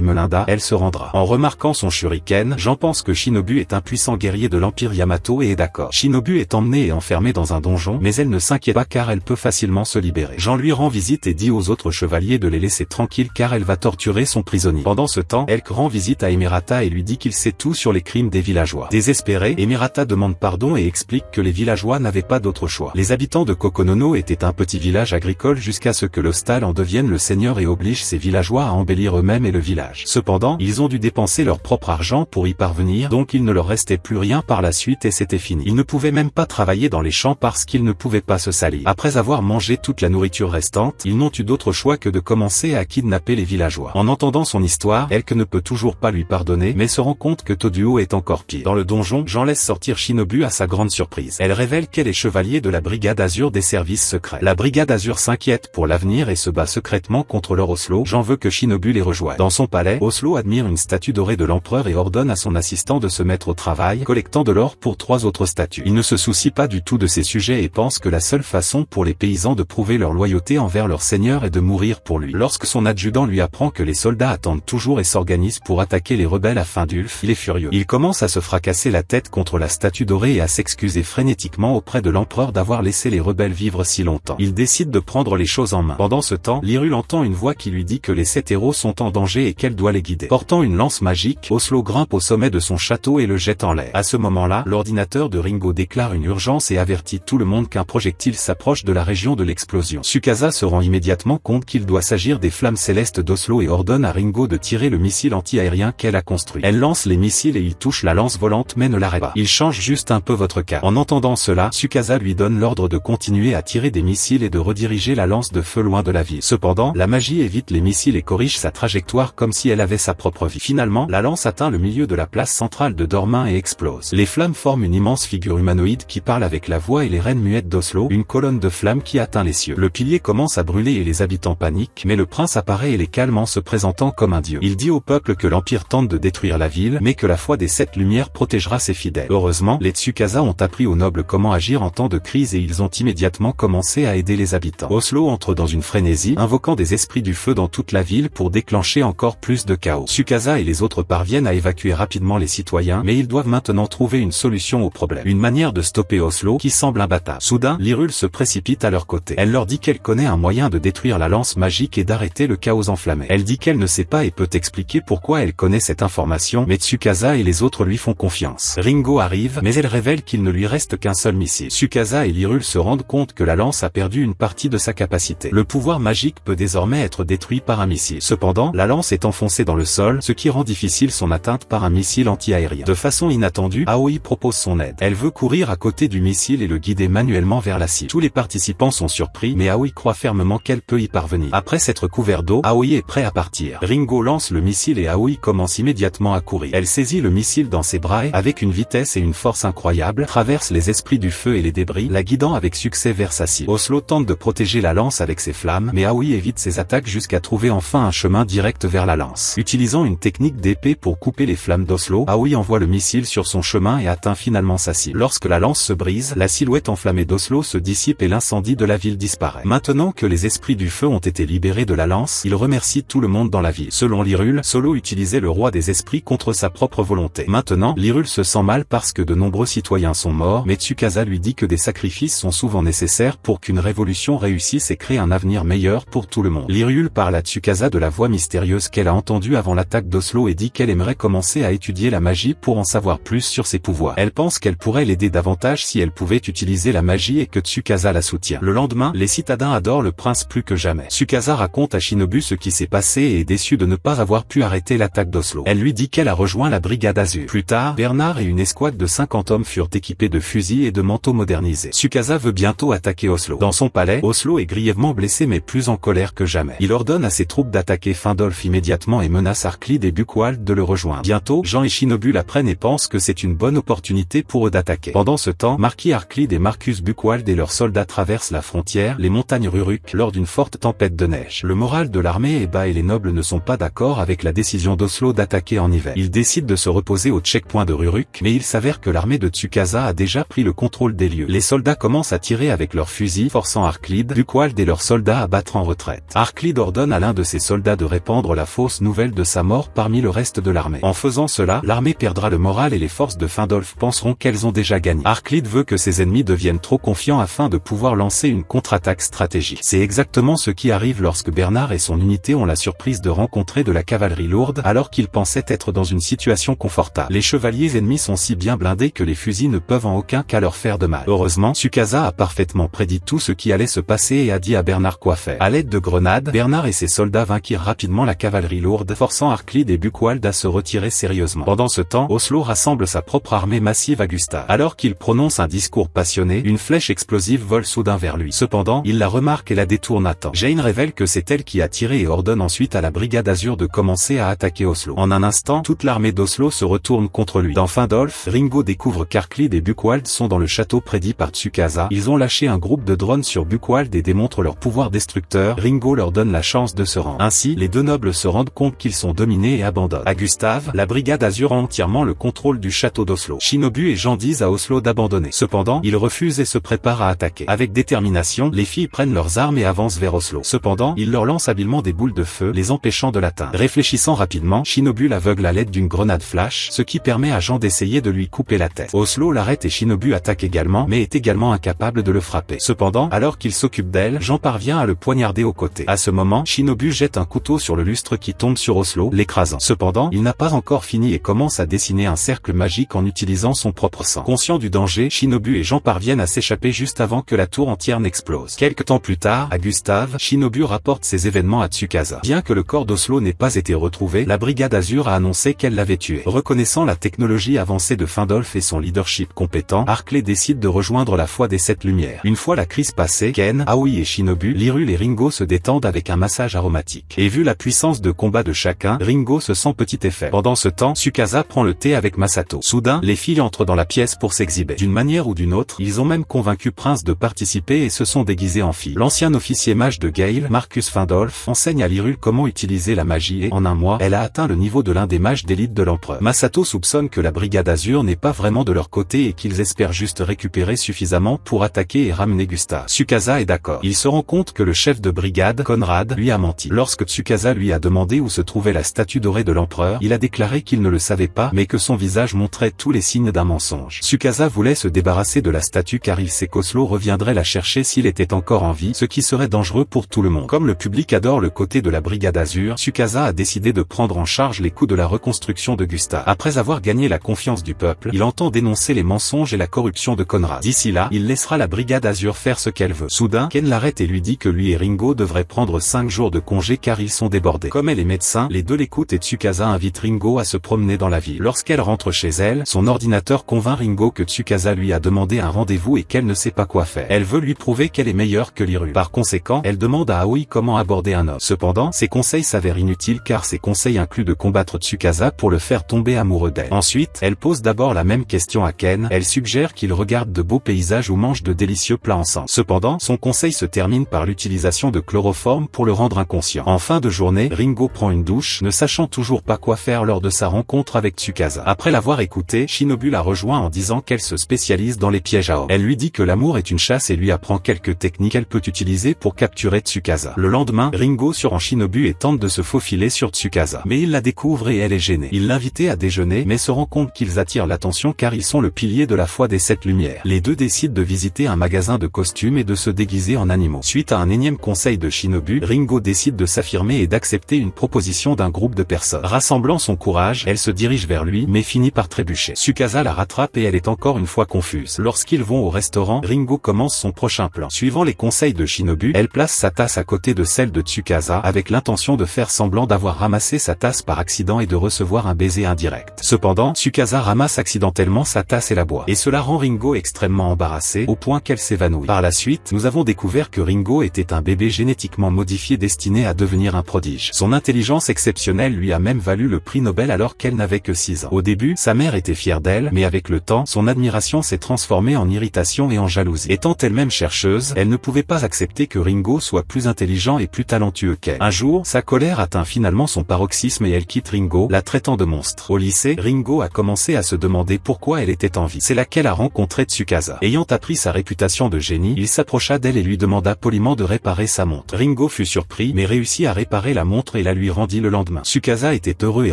Melinda, elle se rendra. En remarquant son shuriken, Jean pense que Shinobu est un puissant guerrier de l'Empire Yamato et est d'accord. Shinobu est emmenée et enfermée dans un donjon, mais elle ne s'inquiète pas car elle peut facilement se libérer. Jean lui rend visite et dit aux autres chevaliers de les laisser tranquilles car elle va torturer son prisonnier. Pendant ce temps, Elk rend visite à Emerata et lui dit qu'il sait tout sur les crimes des villageois. Désespéré, Emerata demande pardon et explique que les villageois n'avaient pas d'autre choix. Les habitants de Kokonono étaient un petit village agricole jusqu'à ce que l'Hostal en devienne le seigneur et oblige ses villageois à embellir eux-mêmes et le village. Cependant, ils ont dû dépenser leur propre argent pour y parvenir, donc il ne leur restait plus rien par la suite et c'était fini. Ils ne pouvaient même pas travailler dans les champs parce qu'ils ne pouvaient pas se salir. Après avoir mangé toute la nourriture restante, ils n'ont eu d'autre choix que de commencer à kidnapper les villageois. En entendant son histoire, Elk ne peut toujours pas lui pardonner, mais se rend compte que Toduo est encore pire. Dans le donjon, Jean laisse sortir Shinobu à sa grande surprise. Elle révèle qu'elle est chevalier de la Brigade Azur des services secrets. La Brigade Azur s'inquiète pour l'avenir et se bat secrètement contre leur Oslo. Jean veut que Shinobu les rejoigne. Dans son palais, Oslo admire une statue dorée de l'empereur et ordonne à son assistant de se mettre au travail, collectant de l'or pour 3 autres statues. Il ne se soucie pas du tout de ces sujets et pense que la seule façon pour les paysans de prouver leur loyauté envers leur seigneur est de mourir pour lui. Lorsque son adjudant lui apprend que les soldats attendent toujours et s'organisent pour attaquer les rebelles à Findulf, il est furieux. Il commence à se fracasser la tête contre la statue dorée et à s'excuser frénétiquement auprès de l'empereur d'avoir laissé les rebelles vivre si longtemps. Il décide de prendre les choses en main. Pendant ce temps, Lyrule entend une voix qui lui dit que les 7 héros sont en danger et qu'elle doit les guider. Portant une lance magique, Oslo grimpe au sommet de son château et le jette en l'air. À ce moment-là, l'ordinateur de Ringo déclare une urgence et avertit tout le monde qu'un projectile s'approche de la région de l'explosion. Tsukasa se rend immédiatement compte qu'il doit s'agir des flammes célestes d'Oslo et ordonne à Ringo de tirer le missile anti-aérien qu'elle a construit. Elle lance les missiles et il touche la lance volante mais ne l'arrête pas. Il change juste un peu votre cap. En entendant cela, Tsukasa lui donne l'ordre de continuer à tirer des missiles et de rediriger la lance de feu loin de la ville. Cependant, la magie évite les missiles et corrige sa trajectoire comme si elle avait sa propre vie. Finalement, la lance atteint le milieu de la place centrale de Dormin et explose. Les flammes forment une immense figure humanoïde qui parle avec la voix et les reines muettes d'Oslo, une colonne de flammes qui atteint les cieux. Le pilier commence à brûler et les habitants paniquent, mais le prince apparaît et les calme en se présentant comme un dieu. Il dit au peuple que l'Empire tente de détruire la ville, mais que la foi des 7 lumières protégera ses fidèles. Heureusement, les Tsukasa ont appris aux nobles comment agir en temps de crise et ils ont immédiatement commencé à aider les habitants. Oslo entre dans une frénésie, invoquant des esprits du feu dans toute la ville pour déclencher encore plus de chaos. Tsukasa et les autres parviennent à évacuer rapidement les citoyens, mais ils doivent maintenant trouver une solution au problème. Une manière de stopper Oslo qui semble imbattable. Soudain, Lyrule se précipite à leur côté. Elle leur dit qu'elle connaît un moyen de détruire la lance magique et d'arrêter le chaos enflammé. Elle dit qu'elle ne sait pas et peut expliquer pourquoi elle connaît cette information, mais Tsukasa et les autres lui font confiance. Ringo arrive, mais elle révèle qu'il ne lui reste qu'un seul missile. Tsukasa et Lyrule se rendent compte que la lance a perdu une partie de sa capacité. Le pouvoir magique peut désormais être détruit par un missile. Cependant, la lance est enfoncée dans le sol, ce qui rend difficile son atteinte par un missile anti-aérien. De façon inattendue, Aoi propose son aide. Elle veut courir à côté du missile et le guider manuellement vers la cible. Tous les participants sont surpris, mais Aoi croit fermement qu'elle peut y parvenir. Après s'être couvert d'eau, Aoi est prêt à partir. Ringo lance le missile et Aoi commence immédiatement à courir. Elle saisit le missile dans ses bras et, avec une vitesse et une force incroyables, traverse les esprits du feu et les débris, la guidant avec succès vers sa cible. Oslo tente de protéger la lance avec ses flammes, mais Aoi évite ses attaques jusqu'à trouver enfin un chemin direct vers la lance. Utilisant une technique d'épée pour couper les flammes d'Oslo, Aoi envoie le missile sur son chemin et atteint finalement sa cible. Lorsque la lance se brise, la silhouette enflammée d'Oslo se dissipe et l'incendie de la ville disparaît. Maintenant que les esprits du feu ont été libérés de la lance, il remercie tout le monde dans la ville. Selon Lyrule, Solo utilisait le roi des esprits contre sa propre volonté. Maintenant, Lyrule se sent mal parce que de nombreux citoyens sont morts, mais Tsukasa lui dit que des sacrifices sont souvent nécessaires pour qu'une révolution réussisse et crée un avenir meilleur pour tout le monde. Lyrule parle à Tsukasa de la voix mystérieuse qu'elle a entendue avant l'attaque d'Oslo et dit qu'elle aimerait commencer à étudier la magie pour en savoir plus sur ses pouvoirs. Elle pense qu'elle pourrait l'aider davantage si elle pouvait utiliser la magie et que Tsukasa la soutient. Le lendemain, les citadins adorent le prince plus que jamais. Tsukasa raconte à Shinobu ce qui s'est passé et est déçue de ne pas avoir pu arrêter l'attaque d'Oslo. Elle lui dit qu'elle a rejoint la Brigade Azur. Plus tard, Bernard et une escouade de 50 hommes furent équipés de fusils et de manteaux modernisés. Tsukasa veut bientôt attaquer Oslo. Dans son palais, Oslo est grièvement blessé mais plus en colère que jamais. Il ordonne à ses troupes d'attaquer Findolf immédiatement et menace Arklid et Buchwald de le rejoindre. Bientôt, Jean et Shinobu l'apprennent et pensent que c'est une bonne opportunité pour eux d'attaquer. Pendant ce temps, Marquis Arklid et Marcus Buchwald et leurs soldats traversent la frontière, les montagnes Ruruk, lors d'une forte tempête de neige. Le moral de l'armée est bas et les nobles ne sont pas d'accord avec la décision d'Oslo d'attaquer en hiver. Ils décident de se reposer au checkpoint de Ruruk, mais il s'avère que l'armée de Tsukasa a déjà pris le contrôle des lieux. Les soldats commencent à tirer avec leurs fusils, forçant Arklid, Buchwald et leurs soldats soldats à battre en retraite. Arklid ordonne à l'un de ses soldats de répandre la fausse nouvelle de sa mort parmi le reste de l'armée. En faisant cela, l'armée perdra le moral et les forces de Findolf penseront qu'elles ont déjà gagné. Arklid veut que ses ennemis deviennent trop confiants afin de pouvoir lancer une contre-attaque stratégique. C'est exactement ce qui arrive lorsque Bernard et son unité ont la surprise de rencontrer de la cavalerie lourde alors qu'ils pensaient être dans une situation confortable. Les chevaliers ennemis sont si bien blindés que les fusils ne peuvent en aucun cas leur faire de mal. Heureusement, Tsukasa a parfaitement prédit tout ce qui allait se passer et a dit à Bernard quoi faire. À l'aide de grenades, Bernard et ses soldats vainquirent rapidement la cavalerie lourde, forçant Arklid et Buchwald à se retirer sérieusement. Pendant ce temps, Oslo rassemble sa propre armée massive à Gustave. Alors qu'il prononce un discours passionné, une flèche explosive vole soudain vers lui. Cependant, il la remarque et la détourne à temps. Jane révèle que c'est elle qui a tiré et ordonne ensuite à la brigade Azur de commencer à attaquer Oslo. En un instant, toute l'armée d'Oslo se retourne contre lui. Dans Findolf, Ringo découvre qu'Arklid et Buchwald sont dans le château prédit par Tsukasa. Ils ont lâché un groupe de drones sur Buchwald et démontrent leur pouvoir destructeur. Ringo leur donne la chance de se rendre. Ainsi, les deux nobles se rendent compte qu'ils sont dominés et abandonnent. À Gustave, la brigade Azur a entièrement le contrôle du château d'Oslo. Shinobu et Jean disent à Oslo d'abandonner. Cependant, ils refusent et se préparent à attaquer. Avec détermination, les filles prennent leurs armes et avancent vers Oslo. Cependant, ils leur lancent habilement des boules de feu, les empêchant de l'atteindre. Réfléchissant rapidement, Shinobu l'aveugle à l'aide d'une grenade flash, ce qui permet à Jean d'essayer de lui couper la tête. Oslo l'arrête et Shinobu attaque également, mais est également incapable de le frapper. Cependant, alors qu'il s'occupe d'elle, Jean parvient à le poignarder au côté. À ce moment, Shinobu jette un couteau sur le lustre qui tombe sur Oslo, l'écrasant. Cependant, il n'a pas encore fini et commence à dessiner un cercle magique en utilisant son propre sang. Conscient du danger, Shinobu et Jean parviennent à s'échapper juste avant que la tour entière n'explose. Quelque temps plus tard, à Gustave, Shinobu rapporte ces événements à Tsukasa. Bien que le corps d'Oslo n'ait pas été retrouvé, la brigade Azur a annoncé qu'elle l'avait tué. Reconnaissant la technologie avancée de Findolf et son leadership compétent, Arklay décide de rejoindre la foi des 7 lumières. Une fois la crise passée, Ken, Aoi et Shinobu, Lyrul et Ringo se détendent avec un massage aromatique. Et vu la puissance de combat de chacun, Ringo se sent petit effet. Pendant ce temps, Tsukasa prend le thé avec Masato. Soudain, les filles entrent dans la pièce pour s'exhiber. D'une manière ou d'une autre, ils ont même convaincu Prince de participer et se sont déguisés en filles. L'ancien officier mage de Gale, Marcus Findolf, enseigne à Lyrul comment utiliser la magie et, en un mois, elle a atteint le niveau de l'un des mages d'élite de l'empereur. Masato soupçonne que la brigade Azur n'est pas vraiment de leur côté et qu'ils espèrent juste récupérer suffisamment pour attaquer et ramener Gustave. Tsukasa est d'accord. Il se rend compte que le chef de brigade, Conrad, lui a menti. Lorsque Tsukasa lui a demandé où se trouvait la statue dorée de l'empereur, il a déclaré qu'il ne le savait pas, mais que son visage montrait tous les signes d'un mensonge. Tsukasa voulait se débarrasser de la statue car il sait qu'Oslo reviendrait la chercher s'il était encore en vie, ce qui serait dangereux pour tout le monde. Comme le public adore le côté de la brigade Azur, Tsukasa a décidé de prendre en charge les coûts de la reconstruction de Gustave. Après avoir gagné la confiance du peuple, il entend dénoncer les mensonges et la corruption de Conrad. D'ici là, il laissera la brigade Azur faire ce qu'elle veut. Soudain, Ken l'arrête et lui dit que lui et Ringo devraient prendre 5 jours de congé car ils sont débordés. Comme elle est médecin, les deux l'écoutent et Tsukasa invite Ringo à se promener dans la ville. Lorsqu'elle rentre chez elle, son ordinateur convainc Ringo que Tsukasa lui a demandé un rendez-vous et qu'elle ne sait pas quoi faire. Elle veut lui prouver qu'elle est meilleure que Lyrul. Par conséquent, elle demande à Aoi comment aborder un homme. Cependant, ses conseils s'avèrent inutiles car ses conseils incluent de combattre Tsukasa pour le faire tomber amoureux d'elle. Ensuite, elle pose d'abord la même question à Ken. Elle suggère qu'il regarde de beaux paysages ou mange de délicieux plats ensemble. Cependant, son conseil se termine par l'utilisation de chloroforme pour le rendre inconscient. En fin de journée, Ringo prend une douche, ne sachant toujours pas quoi faire lors de sa rencontre avec Tsukasa. Après l'avoir écouté, Shinobu la rejoint en disant qu'elle se spécialise dans les pièges à hommes. Elle lui dit que l'amour est une chasse et lui apprend quelques techniques qu'elle peut utiliser pour capturer Tsukasa. Le lendemain, Ringo surprend Shinobu et tente de se faufiler sur Tsukasa. Mais il la découvre et elle est gênée. Il l'invitait à déjeuner mais se rend compte qu'ils attirent l'attention car ils sont le pilier de la foi des 7 lumières. Les deux décident de visiter un magasin de costumes et de se déguiser en animaux. Suite à un énième conseil de Shinobu, Ringo décide de s'affirmer et d'accepter une proposition d'un groupe de personnes. Rassemblant son courage, elle se dirige vers lui mais finit par trébucher. Tsukasa la rattrape et elle est encore une fois confuse. Lorsqu'ils vont au restaurant, Ringo commence son prochain plan. Suivant les conseils de Shinobu, elle place sa tasse à côté de celle de Tsukasa avec l'intention de faire semblant d'avoir ramassé sa tasse par accident et de recevoir un baiser indirect. Cependant, Tsukasa ramasse accidentellement sa tasse et la boit. Et cela rend Ringo extrêmement embarrassée au point qu'elle s'évanouit. Par la suite, nous avons découvert que Ringo était un bébé génétiquement modifié destiné à devenir un prodige. Son intelligence exceptionnelle lui a même valu le prix Nobel alors qu'elle n'avait que 6 ans. Au début, sa mère était fière d'elle, mais avec le temps, son admiration s'est transformée en irritation et en jalousie. Étant elle-même chercheuse, elle ne pouvait pas accepter que Ringo soit plus intelligent et plus talentueux qu'elle. Un jour, sa colère atteint finalement son paroxysme et elle quitte Ringo, la traitant de monstre. Au lycée, Ringo a commencé à se demander pourquoi elle était en vie. C'est là qu'elle a rencontré Tsukasa. Ayant appris sa réputation de génie, il s'approcha d'elle et lui demanda poliment de réparer sa montre. Ringo fut surpris mais réussit à réparer la montre et la lui rendit le lendemain. Tsukasa était heureux et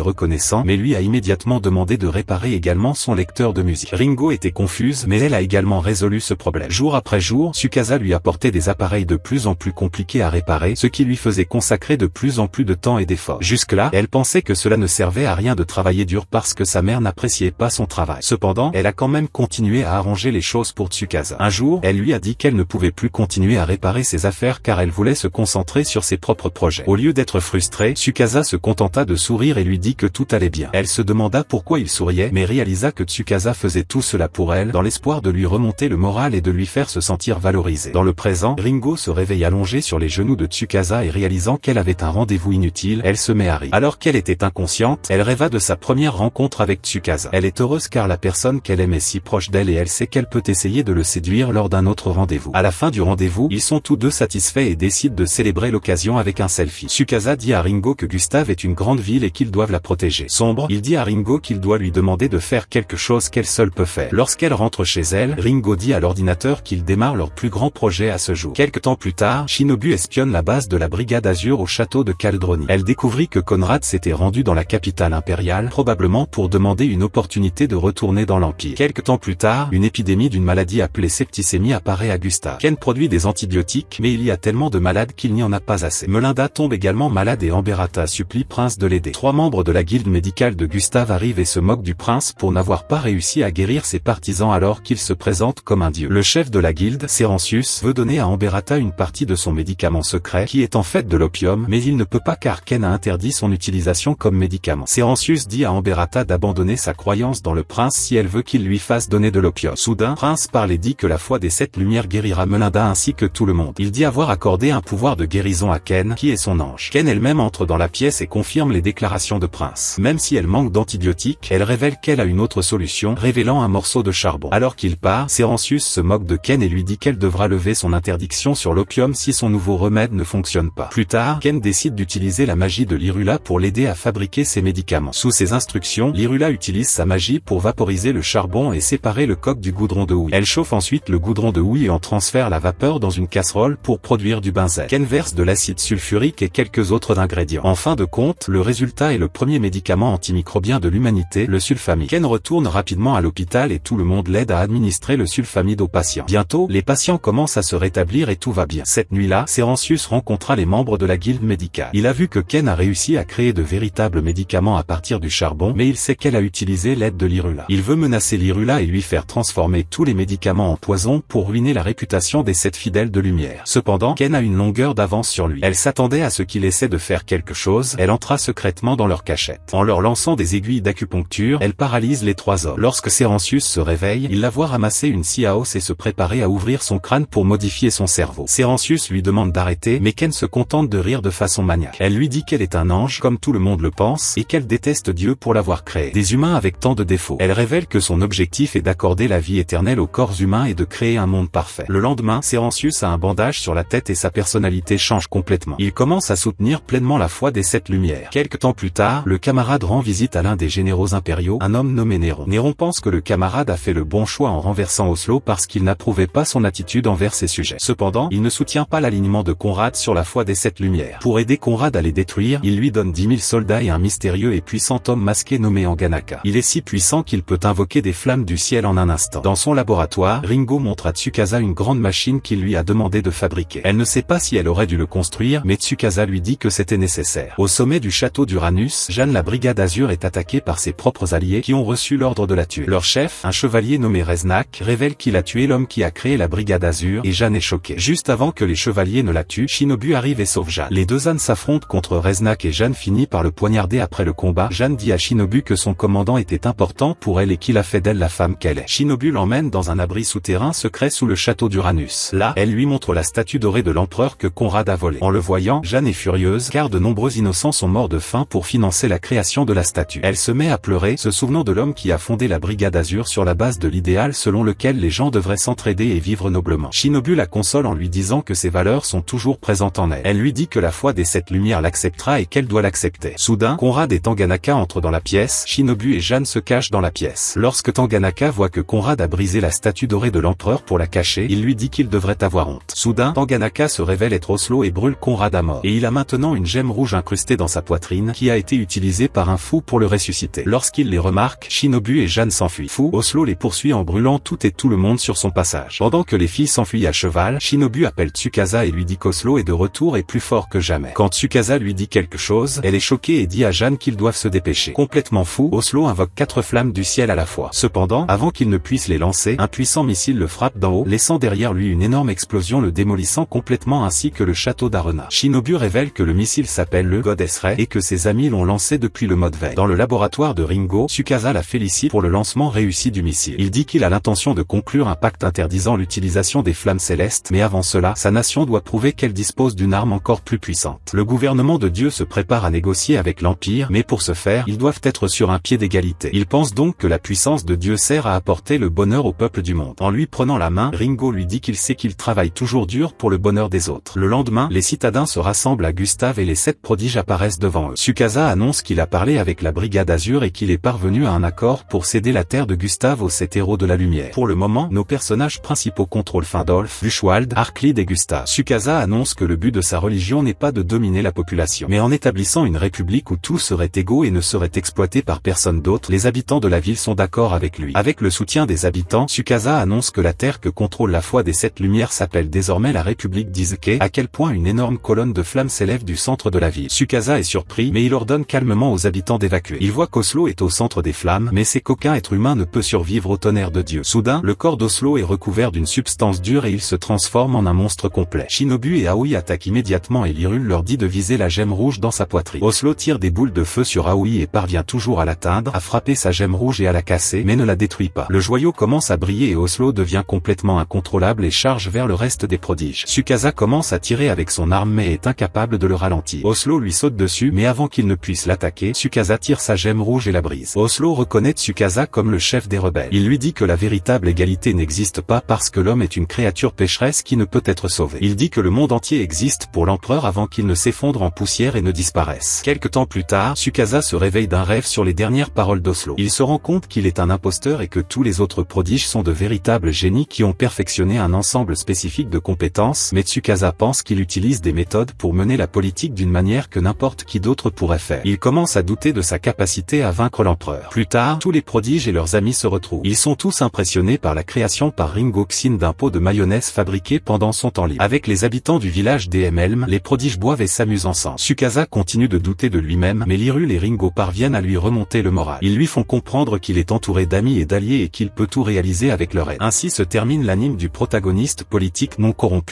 reconnaissant mais lui a immédiatement demandé de réparer également son lecteur de musique. Ringo était confuse mais elle a également résolu ce problème. Jour après jour, Tsukasa lui apportait des appareils de plus en plus compliqués à réparer, ce qui lui faisait consacrer de plus en plus de temps et d'efforts. Jusque-là, elle pensait que cela ne servait à rien de travailler dur parce que sa mère n'appréciait pas son travail. Cependant, elle a quand même continué à arranger les choses pour Tsukasa. Un jour, elle lui a dit qu'elle ne pouvait plus continuer à réparer ses affaires car elle voulait se concentrer sur ses propres projets. Au lieu d'être frustrée, Tsukasa se contenta de sourire et lui dit que tout allait bien. Elle se demanda pourquoi il souriait mais réalisa que Tsukasa faisait tout cela pour elle dans l'espoir de lui remonter le moral et de lui faire se sentir valorisée. Dans le présent, Ringo se réveille allongé sur les genoux de Tsukasa et réalisant qu'elle avait un rendez-vous inutile, elle se met à rire. Alors qu'elle était inconsciente, elle rêva de sa première rencontre avec Tsukasa. Elle est heureuse car la personne qu'elle aime est si proche d'elle et elle sait qu'elle peut essayer de le séduire lors d'un autre rendez-vous. À la fin du rendez-vous, ils sont tous deux satisfaits et décident de célébrer l'occasion avec un selfie. Tsukasa dit à Ringo que Gustave est une grande ville et qu'ils doivent la protéger. Sombre, il dit à Ringo qu'il doit lui demander de faire quelque chose qu'elle seule peut faire. Lorsqu'elle rentre chez elle, Ringo dit à l'ordinateur qu'ils démarrent leur plus grand projet à ce jour. Quelque temps plus tard, Shinobu espionne la base de la Brigade Azur au château de Caldroni. Elle découvrit que Conrad s'était rendu dans la capitale impériale, probablement pour demander une opportunité de retourner dans l'Empire. Quelque temps plus tard, une épidémie d'une maladie appelée septicémie apparaît à Gustave. Ken produit des antibiotiques, mais il y a tellement de malades qu'il n'y en a pas assez. Melinda tombe également malade et Amberata supplie Prince de l'aider. 3 membres de la guilde médicale de Gustave arrivent et se moquent du prince pour n'avoir pas réussi à guérir ses partisans alors qu'il se présente comme un dieu. Le chef de la guilde, Serancius, veut donner à Amberata une partie de son médicament secret, qui est en fait de l'opium, mais il ne peut pas car Ken a interdit son utilisation comme médicament. Serancius dit à Amberata d'abandonner sa croyance dans le prince si elle veut qu'il lui fasse donner de l'opium. Soudain, Prince parle et dit que la foi des 7 lumières guérira Melinda ainsi que tout le monde. Il dit avoir accordé un pouvoir de guérison à Ken, qui est son ange. Ken elle-même entre dans la pièce et confirme les déclarations de Prince. Même si elle manque d'antibiotiques, elle révèle qu'elle a une autre solution, révélant un morceau de charbon. Alors qu'il part, Serancius se moque de Ken et lui dit qu'elle devra lever son interdiction sur l'opium si son nouveau remède ne fonctionne pas. Plus tard, Ken décide d'utiliser la magie de Lirula pour l'aider à fabriquer ses médicaments. Sous ses instructions, Lirula utilise sa magie pour vaporiser le charbon et séparer le coq du goudron de houille. Elle chauffe ensuite le goudron de houille et en transfère la vapeur dans une casserole pour produire du benzène. Ken verse de l'acide sulfurique et quelques autres ingrédients. En fin de compte, le résultat est le premier médicament antimicrobien de l'humanité, le sulfamide. Ken retourne rapidement à l'hôpital et tout le monde l'aide à administrer le sulfamide aux patients. Bientôt, les patients commencent à se rétablir et tout va bien. Cette nuit-là, Serancius rencontra les membres de la guilde médicale. Il a vu que Ken a réussi à créer de véritables médicaments à partir du charbon, mais il sait qu'elle a utilisé l'aide de Lirula. Il veut menacer Lirula et lui faire transformer tous les médicaments en poison pour ruiner la réputation des 7 fidèles de lumière. Cependant, Ken a une longueur d'avance sur lui. Elle s'attendait à ce qu'il essaie de faire quelque chose, elle entra secrètement dans leur cachette. En leur lançant des aiguilles d'acupuncture, elle paralyse les 3 hommes. Lorsque Serancius se réveille, il la voit ramasser une scie à os et se préparer à ouvrir son crâne pour modifier son cerveau. Serancius lui demande d'arrêter, mais Ken se contente de rire de façon maniaque. Elle lui dit qu'elle est un ange, comme tout le monde le pense, et qu'elle déteste Dieu pour l'avoir créé. Des humains avec tant de défauts. Elle révèle que son objectif est d'accorder la vie éternelle aux corps humains et de créer un monde parfait. Le lendemain, Serancius a un bandage sur la tête et sa personnalité change complètement. Il commence à soutenir pleinement la foi des 7 lumières. Quelque temps plus tard, le camarade rend visite à l'un des généraux impériaux, un homme nommé Néron. Néron pense que le camarade a fait le bon choix en renversant Oslo parce qu'il n'approuvait pas son attitude envers ses sujets. Cependant, il ne soutient pas l'alignement de Conrad sur la foi des 7 lumières. Pour aider Conrad à les détruire, il lui donne 10 000 soldats et un mystérieux et puissant homme masqué nommé Anganaka. Il est si puissant qu'il peut invoquer des flammes du ciel en un instant. Dans son laboratoire, Ringo montre à Tsukasa une grande machine qu'il lui a demandé de fabriquer. Elle ne sait pas si elle aurait dû le construire, mais Tsukasa lui dit que c'était nécessaire. Au sommet du château d'Uranus, Jeanne la Brigade Azur est attaquée par ses propres alliés qui ont reçu l'ordre de la tuer. Leur chef, un chevalier nommé Reznak, révèle qu'il a tué l'homme qui a créé la Brigade Azur et Jeanne est choquée. Juste avant que les chevaliers ne la tuent, Shinobu arrive et sauve Jeanne. Les deux ânes s'affrontent contre Reznak et Jeanne finit par le poignarder après le combat. Jeanne dit à Shinobu que son commandant était important pour elle et qu'il a fait d'elle la femme qu'elle est. Shinobu l'emmène dans un abri souterrain secret sous le château d'Uranus. Là, elle lui montre la statue dorée de l'empereur que Conrad a volée. En le voyant, Jeanne est furieuse car de nombreux innocents sont morts de faim pour financer la création de la statue. Elle se met à pleurer, se souvenant de l'homme qui a fondé la Brigade Azur sur la base de l'idéal selon lequel les gens devraient s'entraider et vivre noblement. Shinobu la console en lui disant que ses valeurs sont toujours présentes en elle. Elle lui dit que la foi des 7 lumières l'acceptera et qu'elle doit l'accepter. Soudain, Conrad et Tanganaka entrent dans la pièce, Shinobu et Jeanne se cachent dans la pièce. Lorsque Tanganaka voit que Conrad a brisé la statue dorée de l'empereur pour la cacher, il lui dit qu'il devrait avoir honte. Soudain, Manganaka se révèle être Oslo et brûle Conrad à mort. Et il a maintenant une gemme rouge incrustée dans sa poitrine qui a été utilisée par un fou pour le ressusciter. Lorsqu'il les remarque, Shinobu et Jeanne s'enfuient. Fou, Oslo les poursuit en brûlant tout et tout le monde sur son passage. Pendant que les filles s'enfuient à cheval, Shinobu appelle Tsukasa et lui dit qu'Oslo est de retour et plus fort que jamais. Quand Tsukasa lui dit quelque chose, elle est choquée et dit à Jeanne qu'ils doivent se dépêcher. Complètement fou, Oslo invoque 4 flammes du ciel à la fois. Cependant, avant qu'il ne puisse les lancer, un puissant missile le frappe d'en haut, laissant derrière lui une énorme explosion le démolissant complètement ainsi que le château d'Arena. Shinobu révèle que le missile s'appelle le Goddess Ray et que ses amis l'ont lancé depuis le mode veille. Dans le laboratoire de Ringo, Tsukasa la félicite pour le lancement réussi du missile. Il dit qu'il a l'intention de conclure un pacte interdisant l'utilisation des flammes célestes, mais avant cela, sa nation doit prouver qu'elle dispose d'une arme encore plus puissante. Le gouvernement de Dieu se prépare à négocier avec l'Empire, mais pour ce faire, ils doivent être sur un pied d'égalité. Il pense donc que la puissance de Dieu sert à apporter le bonheur au peuple du monde. En lui prenant la main, Ringo lui dit qu'il sait qu'il travaille toujours dur pour le bonheur des autres. Le lendemain, les citadins se rassemblent à Gustave et les 7 prodiges apparaissent devant eux. Tsukasa annonce qu'il a parlé avec la Brigade Azur et qu'il est parvenu à un accord pour céder la terre de Gustave aux 7 héros de la lumière. Pour le moment, nos personnages principaux contrôlent Findolf, Buchwald, Arklid et Gustave. Tsukasa annonce que le but de sa religion n'est pas de dominer la population, mais en établissant une république où tous seraient égaux et ne seraient exploités par personne d'autre, les habitants de la ville sont d'accord avec lui. Avec le soutien des habitants, Tsukasa annonce que la terre que contrôle la foi des 7 lumières s'appelle désormais la République d'Izuke, à quel point une énorme colonne de flammes s'élève du centre de la ville. Tsukasa est surpris, mais il ordonne calmement aux habitants d'évacuer. Il voit qu'Oslo est au centre des flammes, mais c'est qu'aucun être humain ne peut survivre au tonnerre de Dieu. Soudain, le corps d'Oslo est recouvert d'une substance dure et il se transforme en un monstre complet. Shinobu et Aoi attaquent immédiatement et Lirul leur dit de viser la gemme rouge dans sa poitrine. Oslo tire des boules de feu sur Aoi et parvient toujours à l'atteindre, à frapper sa gemme rouge et à la casser, mais ne la détruit pas. Le joyau commence à briller et Oslo devient complètement incontrôlable et charge vers le reste des prodiges. Tsukasa commence à tirer avec son arme mais est incapable de le ralentir. Oslo lui saute dessus, mais avant qu'il ne puisse l'attaquer, Tsukasa tire sa gemme rouge et la brise. Oslo reconnaît Tsukasa comme le chef des rebelles. Il lui dit que la véritable égalité n'existe pas parce que l'homme est une créature pécheresse qui ne peut être sauvée. Il dit que le monde entier existe pour l'empereur avant qu'il ne s'effondre en poussière et ne disparaisse. Quelque temps plus tard, Tsukasa se réveille d'un rêve sur les dernières paroles d'Oslo. Il se rend compte qu'il est un imposteur et que tous les autres prodiges sont de véritables génies qui ont perfectionné un ensemble spécifique de compétences, mais Tsukasa pense qu'il utilise des méthodes pour mener la politique d'une manière que n'importe qui d'autre pourrait faire. Il commence à douter de sa capacité à vaincre l'empereur. Plus tard, tous les prodiges et leurs amis se retrouvent. Ils sont tous impressionnés par la création par Ringo Xin d'un pot de mayonnaise fabriqué pendant son temps libre. Avec les habitants du village d'Emelm, les prodiges boivent et s'amusent ensemble. Tsukasa continue de douter de lui-même, mais Lirul et Ringo parviennent à lui remonter le moral. Ils lui font comprendre qu'il est entouré d'amis et d'alliés et qu'il peut tout réaliser avec leur aide. Ainsi se termine l'anime du protagoniste politique non corrompu.